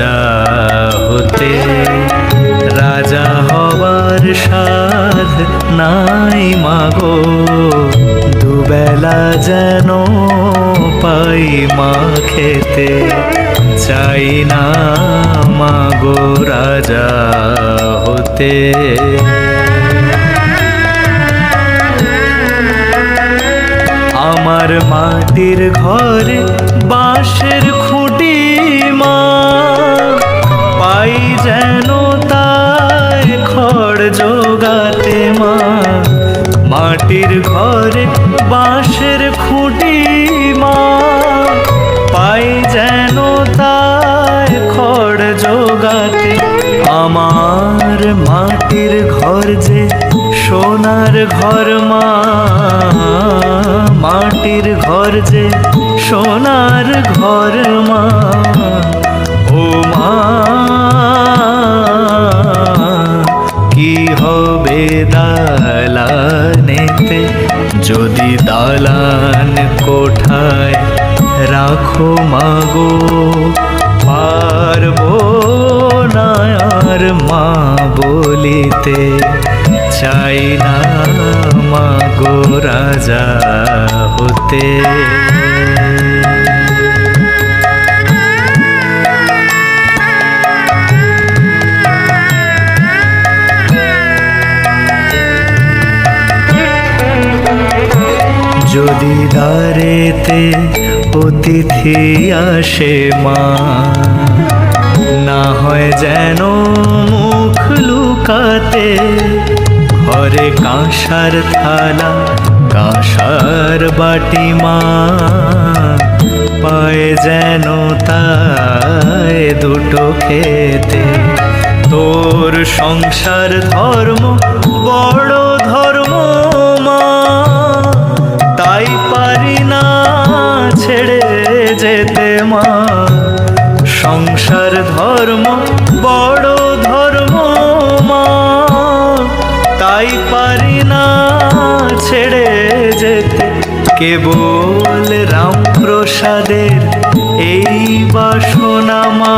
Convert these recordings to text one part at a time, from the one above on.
রাজা হতে। রাজা হবার সাধ নাই মাগো, দুবেলা যেন পাই মা খেতে। চাই না মাগো রাজা হতে। আমার মাটির ঘরে বাঁশের খুঁটি মা, পাই যেন তাই খড় জোগাতে মা। মাটির ঘরে বাঁশের খুঁটি মা, পাই যেন তাই খড় জোগাতে। আমার মাটির ঘর যে সোনার ঘর মা, মাটির ঘর যে সোনার ঘর মা। ও মা কি হবে দালানেতে, যদি দালান কোঠায় রাখো মাগো। পারবো না আর মা বলিতে, চাই না মাগো রাজা হতে। যদি দ্বারেতে অতিথি আসে মা, না হয় যেন মুখ লুকাতে। ঘরে কাঁসার থালা কাঁসার বাটি মা, পায় যেন তাই দুটো খেতে। তোর সংসার ধর্ম বড় ধর্ম মা, তাই পারি না ছেড়ে যেতে মা। সংসার ধর্ম বড় ধর্ম মা, তাই পারি না ছেড়ে যেতে। কেবল রামপ্রসাদের এই বাসনা মা,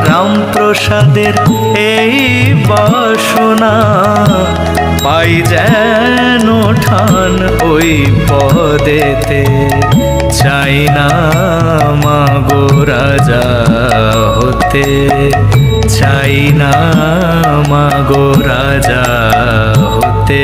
রামপ্রসাদের এই বাসনা। পাই যেন ঠান ওই পদেতে, চাই না মাগো রাজা হতে। চাই না মাগো রাজা হতে।